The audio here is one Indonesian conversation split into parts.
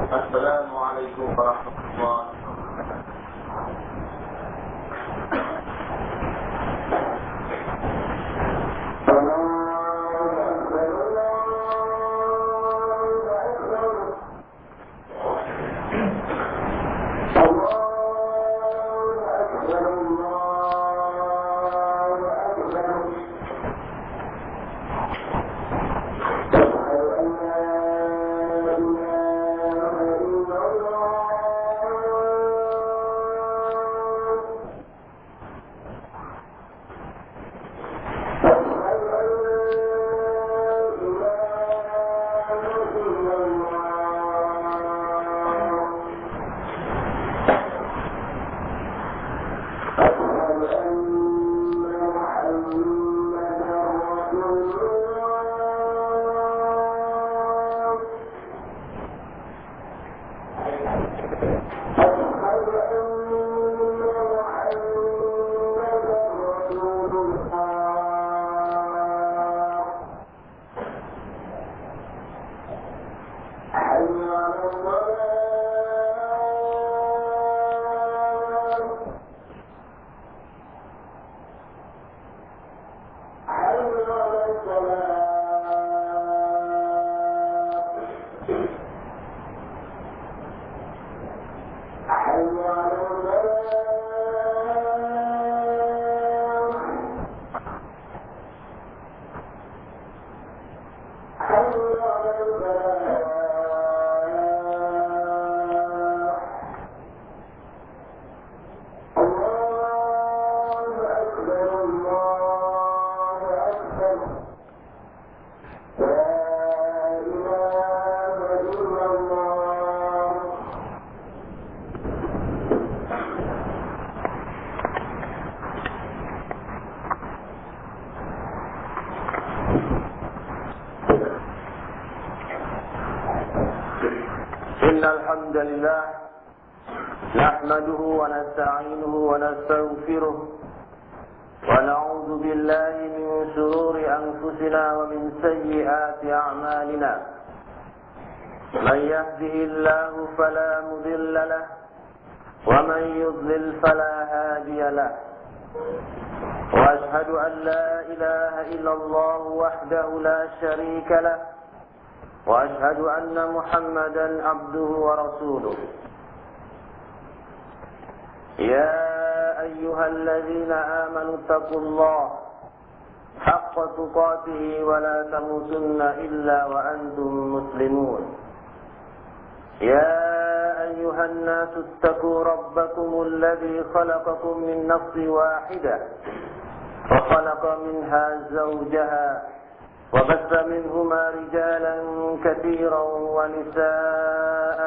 Assalamualaikum warahmatullahi الحمد لله نحمده ونستعينه ونستغفره ونعوذ بالله من شرور أنفسنا ومن سيئات أعمالنا من يهده الله فلا مضل له ومن يضلل فلا هادي له وأشهد أن لا إله إلا الله وحده لا شريك له وأشهد أن محمدا عبده ورسوله يا أيها الذين آمنوا اتقوا الله حق تقاته ولا تموتن إلا وأنتم مسلمون يا أيها الناس اتقوا ربكم الذي خلقكم من نفس واحدة وخلق منها زوجها وبث منهما رجالا كثيرا ونساء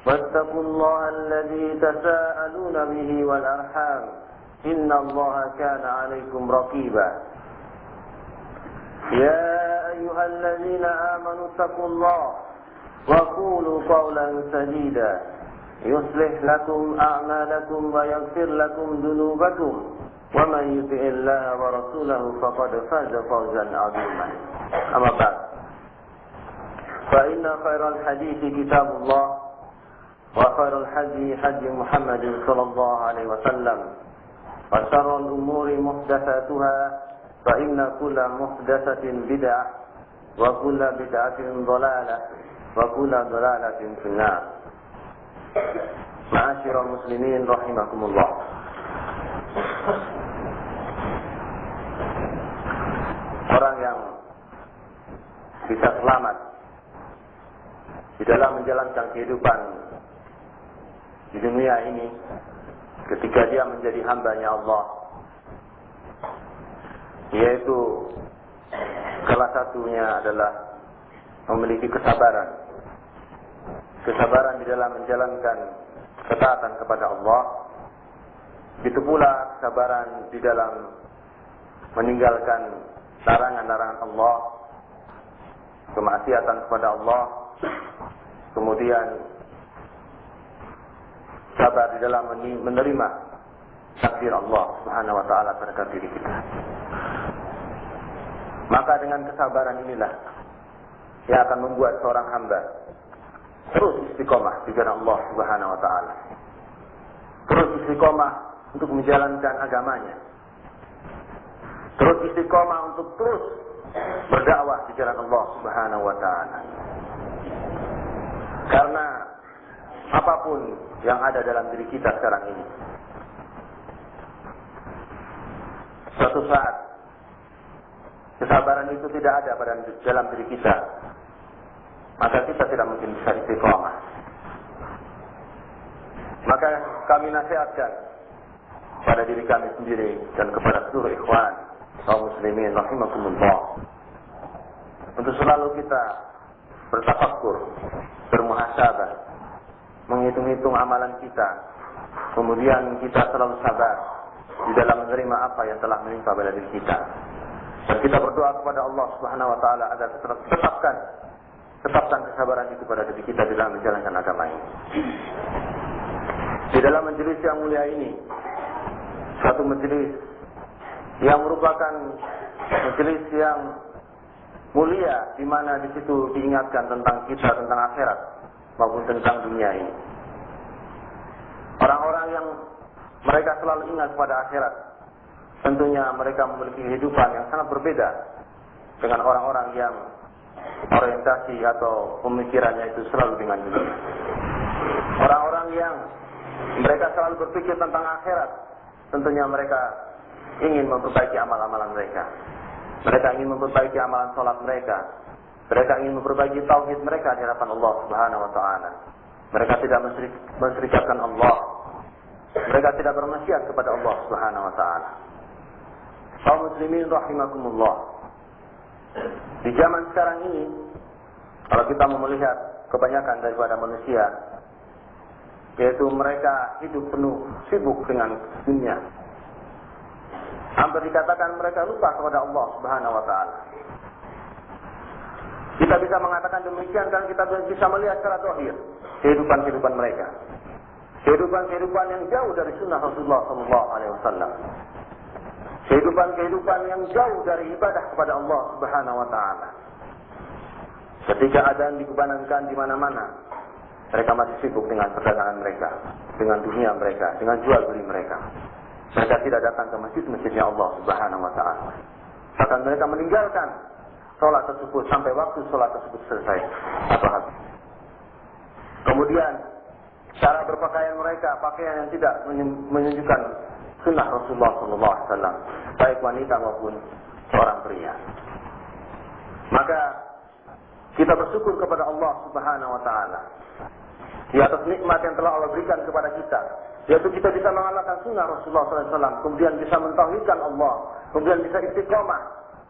واتقوا الله الذي تساءلون به والأرحام إن الله كان عليكم رقيبا يا أيها الذين آمنوا اتقوا الله وقولوا قولا سديدا يصلح لكم أعمالكم ويغفر لكم ذنوبكم ومن يطع الله ورسوله فقد فاز فوزا عظيما أما بعد فإن خير الحديث كتاب الله وخير الهدي هدي محمد صلى الله عليه وسلم وشر الأمور محدثاتها فإن كل محدثة بدعة وكل بدعة ضلالة وكل ضلالة في النار معاشر المسلمين رحمكم الله. Orang yang bisa selamat di dalam menjalankan kehidupan di dunia ini ketika dia menjadi hambanya Allah, yaitu salah satunya adalah memiliki kesabaran di dalam menjalankan ketaatan kepada Allah. Begitu pula kesabaran di dalam meninggalkan larangan-larangan Allah, kemaksiatan kepada Allah, kemudian sabar di dalam menerima takdir Allah Subhanahu wa taala terhadap diri kita. Maka dengan kesabaran inilah yang akan membuat seorang hamba terus istiqomah di jalan Allah Subhanahu wa taala. Terus istiqomah untuk menjalankan agamanya. Terus istiqomah untuk terus berdakwah di jalan Allah Subhanahu wa taala. Karena apapun yang ada dalam diri kita sekarang ini, suatu saat kesabaran itu tidak ada pada dalam diri kita, maka kita tidak mungkin bisa istiqomah. Maka kami nasihatkan pada diri kami sendiri dan kepada seluruh ikhwan kaum muslimin rahimakumullah, untuk selalu kita bertafakkur, bermuhasabah, menghitung-hitung amalan kita, kemudian kita selalu sabar di dalam menerima apa yang telah menimpa pada diri kita. Dan kita berdoa kepada Allah Subhanahu wa taala agar tetapkan kesabaran itu pada diri kita dalam menjalankan agama ini. Di dalam majelis yang mulia ini, suatu majelis yang merupakan majelis yang mulia, di mana di situ diingatkan tentang kita, tentang akhirat maupun tentang dunia ini. Orang-orang yang mereka selalu ingat pada akhirat, tentunya mereka memiliki kehidupan yang sangat berbeda dengan orang-orang yang orientasi atau pemikirannya itu selalu dengan dunia. Orang-orang yang mereka selalu berpikir tentang akhirat, tentunya mereka ingin memperbaiki amal-amalan mereka. Mereka ingin memperbaiki amalan sholat mereka. Mereka ingin memperbaiki tauhid mereka di hadapan Allah Subhanahu wa taala. Mereka tidak mensyirikkan Allah. Mereka tidak bermaksiat kepada Allah Subhanahu wa taala. Kaum muslimin rahimakumullah. Di zaman sekarang ini, kalau kita mau melihat kebanyakan daripada manusia, yaitu mereka hidup penuh sibuk dengan dunia. Hampir dikatakan mereka lupa kepada Allah Subhanahu wa taala. Kita bisa mengatakan demikian karena kita bisa melihat secara zahir kehidupan mereka. Kehidupan yang jauh dari sunnah Rasulullah sallallahu alaihi wasallam. Kehidupan yang jauh dari ibadah kepada Allah Subhanahu wa taala. Ketika adzan dikumandangkan di mana-mana, mereka masih sibuk dengan perdagangan mereka, dengan dunia mereka, dengan jual beli mereka. Mereka tidak datang ke masjid-masjidnya Allah Subhanahu wa taala. Bahkan mereka meninggalkan sholat tersebut sampai waktu sholat tersebut selesai atau habis. Kemudian cara berpakaian mereka, pakaian yang tidak menunjukkan sunnah Rasulullah SAW, baik wanita maupun seorang pria. Maka kita bersyukur kepada Allah Subhanahu wa taala di atas nikmat yang telah Allah berikan kepada kita, yaitu kita bisa mengamalkan sunnah Rasulullah SAW, kemudian bisa mentauhidkan Allah, kemudian bisa istiqomah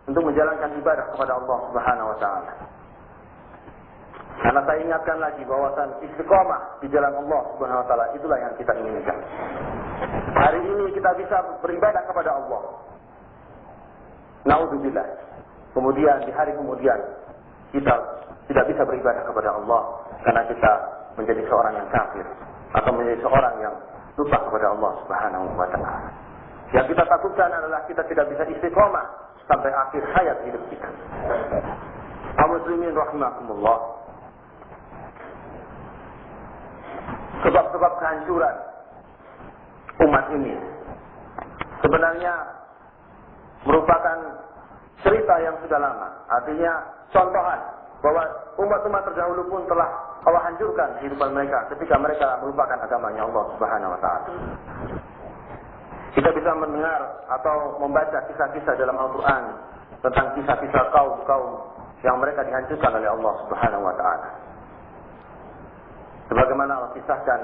untuk menjalankan ibadah kepada Allah Subhanahu wa taala. Karena saya ingatkan lagi bahwasan istiqomah di jalan Allah Subhanahu wa taala itulah yang kita inginkan. Hari ini kita bisa beribadah kepada Allah. Naudzubillah. Kemudian di hari kemudian kita tidak bisa beribadah kepada Allah karena kita menjadi seorang yang kafir atau menjadi seorang yang lupa kepada Allah Subhanahu wa taala. Yang kita takutkan adalah kita tidak bisa istiqomah sampai akhir hayat hidup kita. Kaum muslimin rahimakumullah. Sebab-sebab kehancuran umat ini sebenarnya merupakan cerita yang sudah lama. Artinya contohan bahwa umat-umat terdahulu pun telah Allah hancurkan kehidupan mereka ketika mereka melupakan agamanya Allah Subhanahu wa taala. Kita bisa mendengar atau membaca kisah-kisah dalam Al-Quran tentang kisah-kisah kaum-kaum yang mereka dihancurkan oleh Allah Subhanahu wa taala. Sebagaimana Allah kisahkan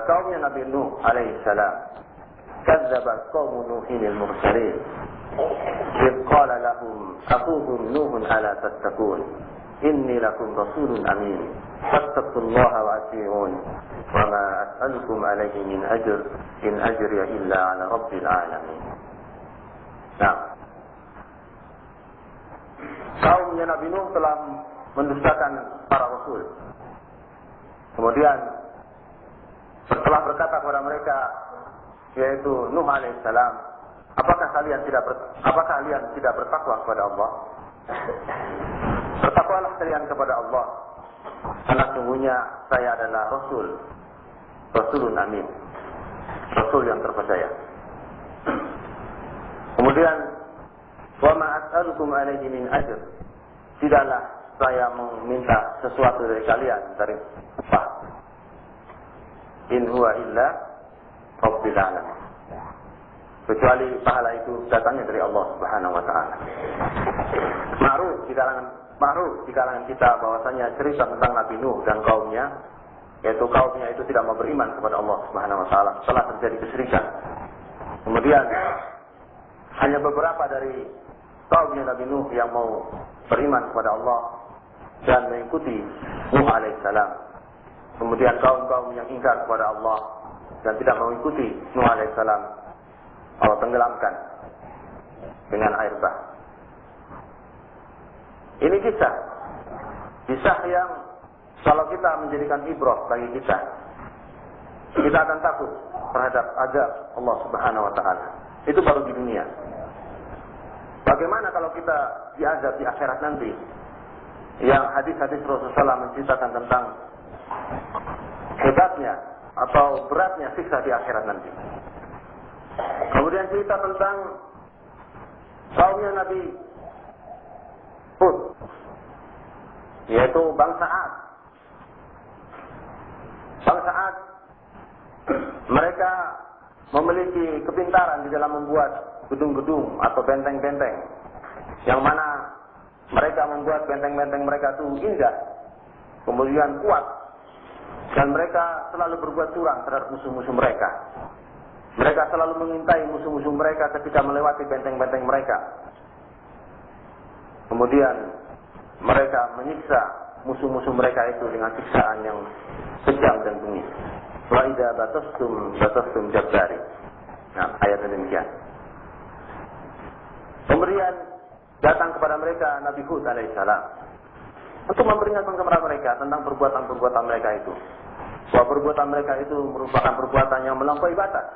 kaumnya Nabi Nuh alaihi salam. Kadzdzaba qaum Nuhin al-mursalin. إذ قال لهم أخوهم نوح ألا تتقون إني لكم رسول أمين فاتقوا الله وأطيعون وما أسألكم عليه من أجر إن أجري إلا على رب العالمين. Nah, kaumnya Nabi Nuh telah mendustakan para rasul. Kemudian setelah berkata kepada mereka, yaitu Nuh alaihissalam, apakah kalian tidak bertakwa kepada Allah? Bertakwalah kalian kepada Allah karena sungguhnya saya adalah Rasulun amin, Rasul yang terpercaya. Kemudian, wa ma as'alukum alaihi min ajr, tidaklah saya meminta sesuatu dari kalian dari upah. In huwa illa rabbil alamin, kecuali pahala itu datangnya dari Allah Subhanahu wa taala. Ma'ruf di kalangan kita bahwasanya cerita tentang Nabi Nuh dan kaumnya, yaitu kaumnya itu tidak mau beriman kepada Allah Subhanahu wa taala setelah terjadi kesyirikan. Kemudian hanya beberapa dari kaumnya Nabi Nuh yang mau beriman kepada Allah dan mengikuti Nuh alaihissalam. Kemudian kaum-kaum yang ingkar kepada Allah dan tidak mengikuti Nuh alaihissalam, Allah tenggelamkan dengan air bah. Ini kisah yang kalau kita menjadikan ibrah bagi kita akan takut terhadap azab Allah Subhanahu wa taala. Itu baru di dunia. Bagaimana kalau kita diazab di akhirat nanti? Yang hadis-hadis Rasulullah SAW menceritakan tentang hebatnya atau beratnya siksa di akhirat nanti. Kemudian cerita tentang kaumnya Nabi Hud, yaitu bangsa Ad. Bangsa Ad, mereka memiliki kepintaran di dalam membuat gedung-gedung atau benteng-benteng, yang mana mereka membuat benteng-benteng mereka itu indah, kemudian kuat, dan mereka selalu berbuat curang terhadap musuh-musuh mereka. Mereka selalu mengintai musuh-musuh mereka ketika melewati benteng-benteng mereka. Kemudian mereka menyiksa musuh-musuh mereka itu dengan siksaan yang kejam dan bengis. Wa idza batastum jabbari. Nah, ayat demikian. Kemudian datang kepada mereka Nabi Hud alaihissalam untuk memperingatkan kepada mereka tentang perbuatan-perbuatan mereka itu. Bahwa perbuatan mereka itu merupakan perbuatan yang melampaui batas,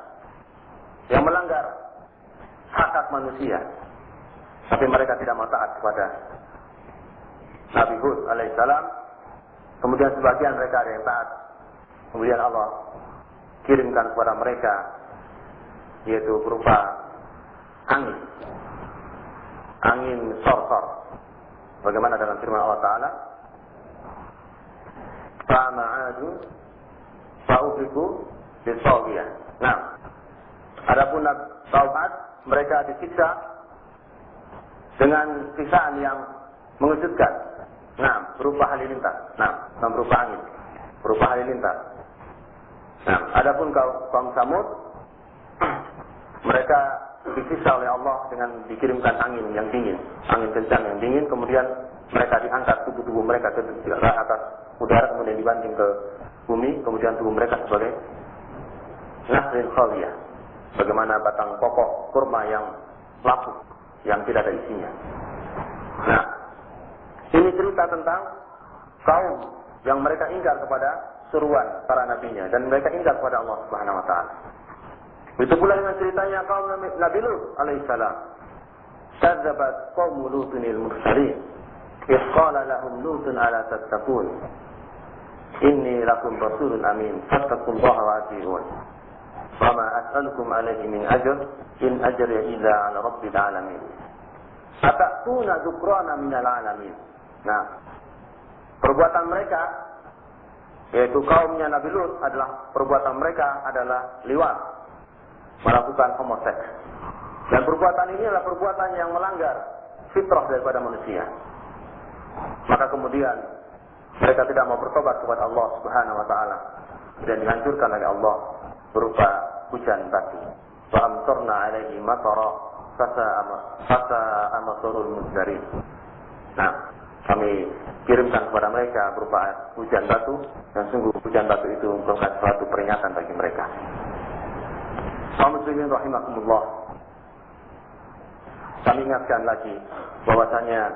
yang melanggar hak-hak manusia. Tapi mereka tidak mau taat kepada Nabi Hud alaihissalam. Kemudian sebagian mereka ada yang taat. Kemudian Allah kirimkan kepada mereka, yaitu berupa angin sor-sor. Bagaimana dalam firman Allah Ta'ala, fa'ma'adu fa'ufiku bisawiyah. Nah, adapun kaum Ad, mereka disiksa dengan siksaan yang mengejutkan. Nah, berupa halilintar. Nah, berupa angin, berupa halilintar. Nah, adapun kaum Samud, mereka disiksa oleh Allah dengan dikirimkan angin yang dingin, angin kencang yang dingin, kemudian mereka diangkat tubuh-tubuh mereka ke atas udara, kemudian dibanting ke bumi, kemudian tubuh mereka sebagai nakhrin khawiyah, bagaimana batang pokok kurma yang lapuk, yang tidak ada isinya. Nah, ini cerita tentang kaum yang mereka ingkar kepada seruan para nabinya dan mereka ingkar kepada Allah Subhanahu wa taala. Itu pula dengan ceritanya kaum Nabi Lut alaihissalam. Kadzabat qaum Lutin al-mursalin. Idh qala lahum Lutun ala tattaqun. Inni lakum rasulun amin. Fattaqullaha wa ati'un. Wa ma as'alukum alaihi min ajr in ajriya illa 'ala rabbil alamin. Atatuna dzukrana minal alamin. Nah, perbuatan mereka, yaitu kaumnya Nabi Lut, adalah perbuatan mereka adalah liwat, melakukan homoseks. Dan perbuatan ini adalah perbuatan yang melanggar fitrah daripada manusia. Maka kemudian mereka tidak mau bertobat kepada Allah Subhanahu wa taala dan dihancurkan oleh Allah berupa hujan batu. Wa amtarna 'alaihi matara fasa'a matarul munzirin. Nah, kami kirimkan kepada mereka berupa hujan batu, dan sungguh hujan batu itu merupakan suatu peringatan bagi mereka. Kaum muslimin rahimakumullah, kami ingatkan lagi bahwasanya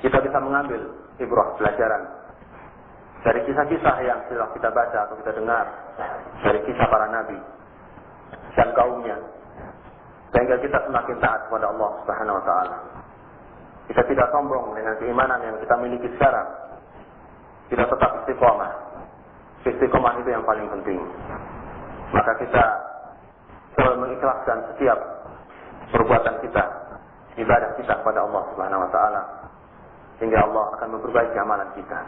kita bisa mengambil ibrah pelajaran dari kisah-kisah yang telah kita baca atau kita dengar dari kisah para nabi dan kaumnya, sehingga kita semakin taat kepada Allah Subhanahu wa taala. Kita tidak sombong dengan keimanan yang kita miliki sekarang, kita tetap istiqomah. Istiqomah itu yang paling penting. Maka kita selalu mengikhlaskan setiap perbuatan kita, ibadah kita kepada Allah Subhanahu wa taala, sehingga Allah akan memperbaiki amalan kita.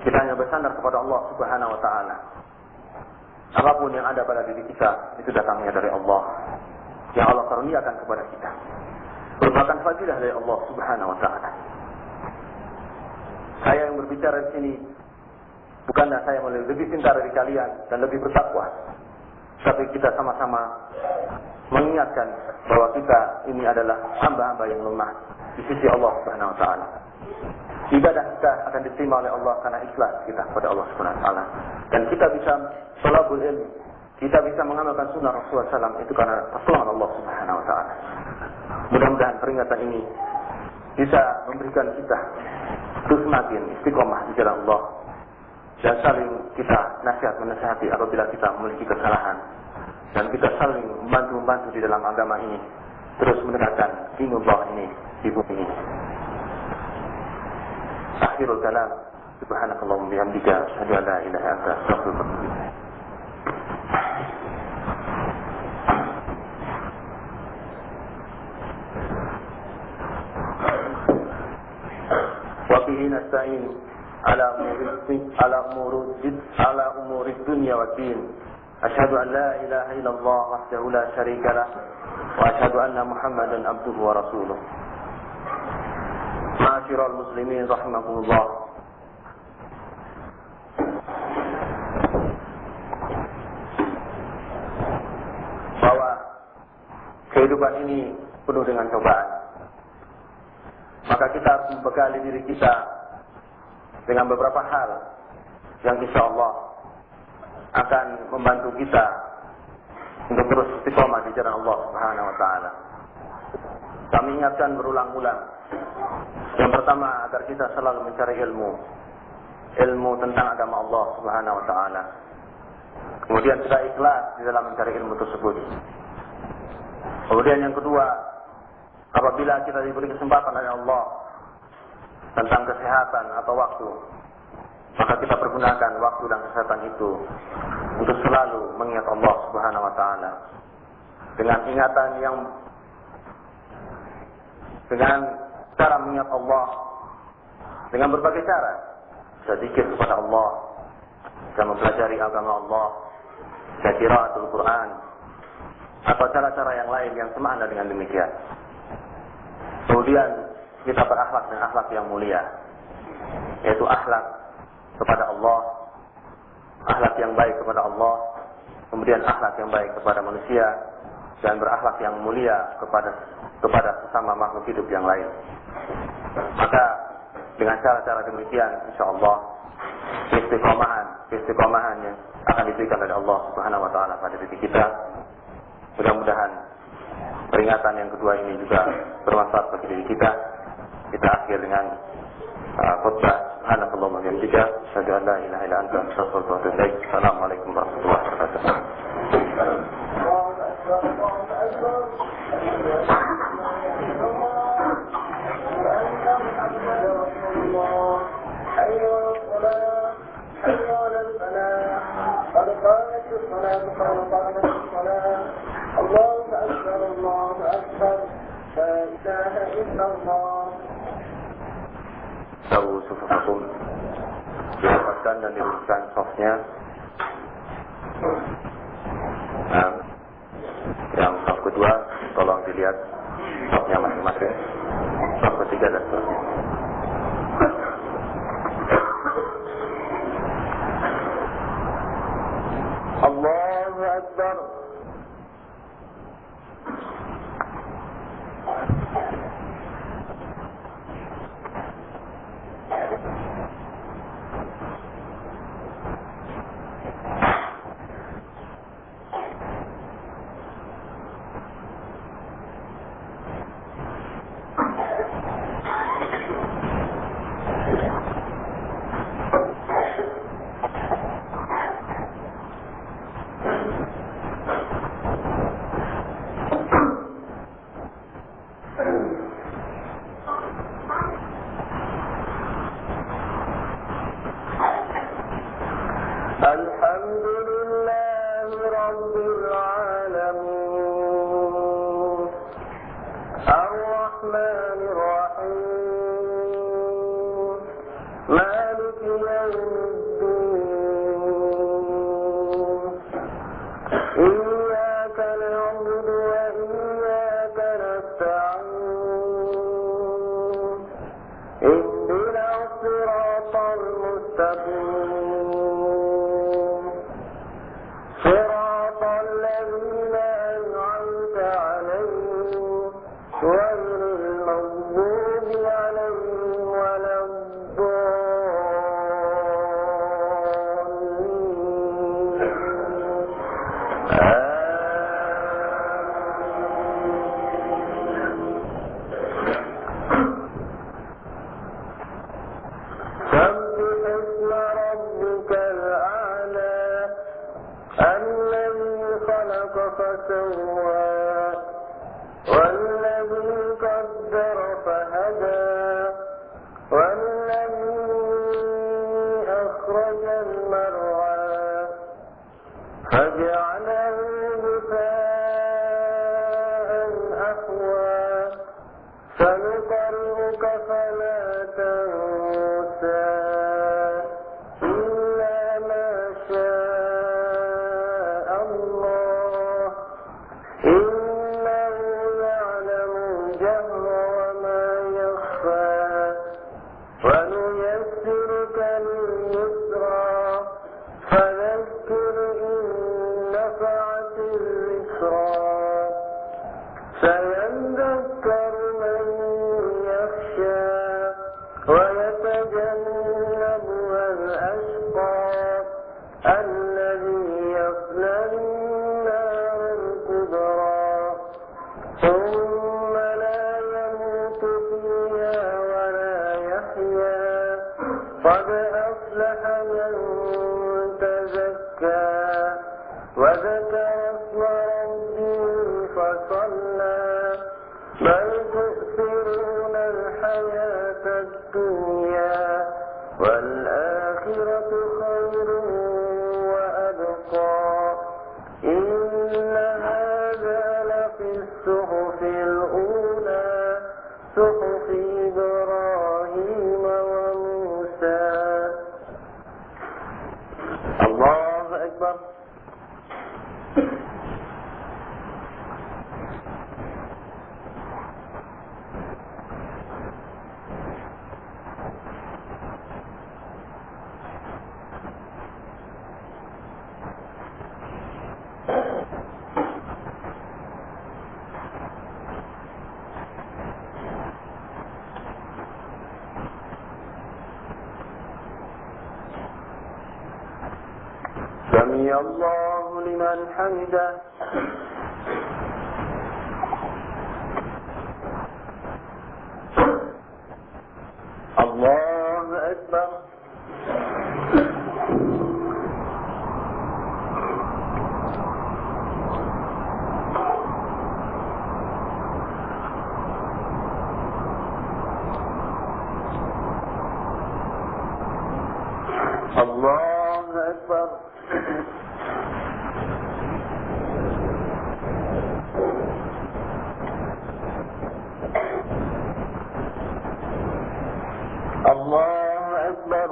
Kita hanya bersandar kepada Allah Subhanahu wa taala. Apapun yang ada pada diri kita itu datangnya dari Allah, yang Allah karuniakan kepada kita, merupakan fadilah dari Allah Subhanahu wa taala. Saya yang berbicara di sini bukanlah saya lebih pintar dari kalian dan lebih bertakwa, tapi kita sama-sama mengingatkan bahwa kita ini adalah hamba-hamba yang lemah di sisi Allah Subhanahu wa taala. Ibadah kita akan diterima oleh Allah karena ikhlas kita kepada Allah Subhanahu wa taala. Dan kita bisa thalabul ilmi, kita bisa mengamalkan sunnah Rasulullah SAW itu karena pertolongan Allah Subhanahu wa taala. Mudah-mudahan peringatan ini bisa memberikan kita untuk semakin istiqomah di jalan Allah dan saling kita nasihat-menasihati apabila kita memiliki kesalahan, dan kita saling membantu di dalam agama ini, terus mendekatkan dinullah ini di bumi ini. Akhirul kalam, subhanakallahumma bihamdika, asyhadu an la ilaha illa anta, astaghfiruka wa atubu ilaik. Wa bihi nasta'in ala umuri dunya wad din. Asyhadu an la ilaha illallah wahdahu la syarika lah wa asyhadu anna Muhammadan abduhu wa rasuluh. Ma'asyiral muslimin rahimakumullah. Bahwa kehidupan ini penuh dengan cobaan. Maka kita harus membekali diri kita dengan beberapa hal yang insyaallah akan membantu kita untuk terus istiqomah di jalan Allah Subhanahu wa taala. Kami ingatkan berulang-ulang. Yang pertama, agar kita selalu mencari ilmu tentang agama Allah Subhanahu wa taala. Kemudian kita ikhlas di dalam mencari ilmu tersebut. Kemudian yang kedua, apabila kita diberi kesempatan oleh Allah tentang kesehatan atau waktu, maka kita pergunakan waktu dan kesehatan itu untuk selalu mengingat Allah Subhanahu wa taala. Dengan ingatan yang dengan cara mengingat Allah dengan berbagai cara. Bisa zikir kepada Allah, bisa mempelajari agama Allah, bisa qiraatul Quran, atau cara-cara yang lain yang semakna dengan demikian. Kemudian kita berakhlak dengan akhlak yang mulia, yaitu akhlak kepada Allah, akhlak yang baik kepada Allah, kemudian akhlak yang baik kepada manusia, dan berakhlak yang mulia kepada sesama makhluk hidup yang lain. Maka dengan cara-cara demikian, insyaallah istiqomahan yang akan diberikan oleh Allah Subhanahu wa taala pada diri kita. Mudah-mudahan peringatan yang kedua ini juga bermanfaat bagi diri kita. Kita akhir dengan khutbah subhanakallahumma wa bihamdika, asyhadu an la ilaha illa anta, astaghfiruka wa atubu ilaik. Assalamualaikum warahmatullahi wabarakatuh. Tahu sufufakum, dirapatkan dan diberikan softnya. Nah, yang soft kedua tolong dilihat softnya masing-masing, soft ketiga dan seterusnya. Allahu Akbar. الحمد لله رب العالمين الرحمن الرحيم مالك يوم الدين إياك نعبد وإياك نستعين اهدنا الصراط المستقيم صراط الذين أنعمت عليهم غير المغضوب عليهم ولا فسوى والذي قدر فهدى والذي أخرج المرعى فجعله غثاء أحوى سنقرئك فلا تنسى إلا ما شاء الله إنه يعلم الجهر وما يخفى ونيسرك لليسرى فذكر إن نفعت الذكرى سيذكر من يخشى ويتجنبها الأشقى الذي يصلى النار الكبرى ثم لا يموت فيها ولا يحيا قد أفلح من تزكى وذكر اسم ربه فصلى بل تؤثرون الحياة الدنيا والآخرة خير وأبقى إن هذا لفي الصحف الأولى صحف إبراهيم وموسى. الله أكبر. سمع الله لمن حمده. الله أكبر. الله أكبر. الله أكبر.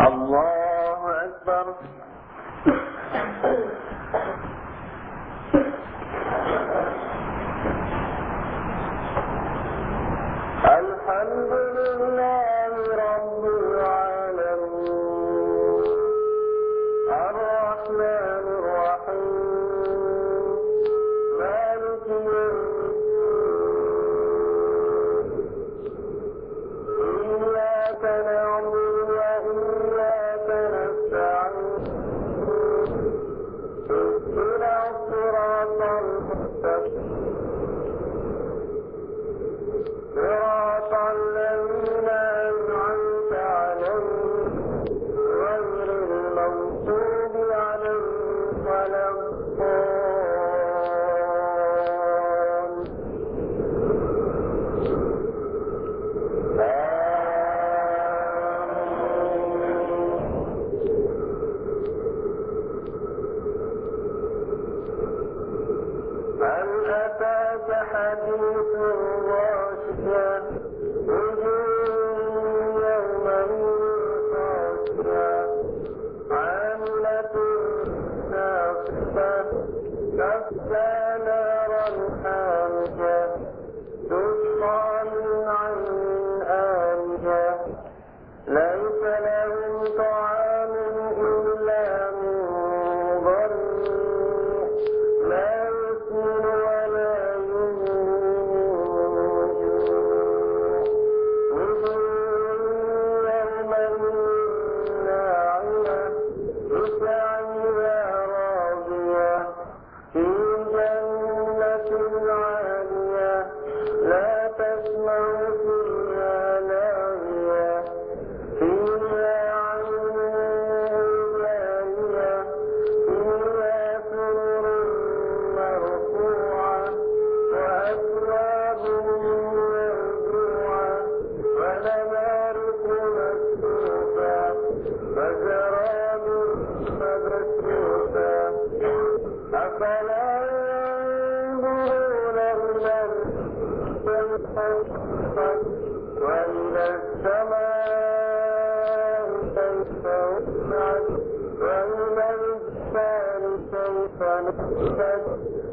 الله أكبر. الحمد لله رب العالمين الرحمن الرحيم مالك يوم الدين إياك نعبد وإياك نستعين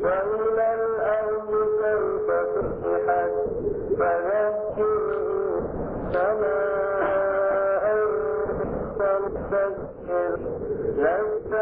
وإلى الأرض كيف فتحت فذكر إنما أنت مذكر لست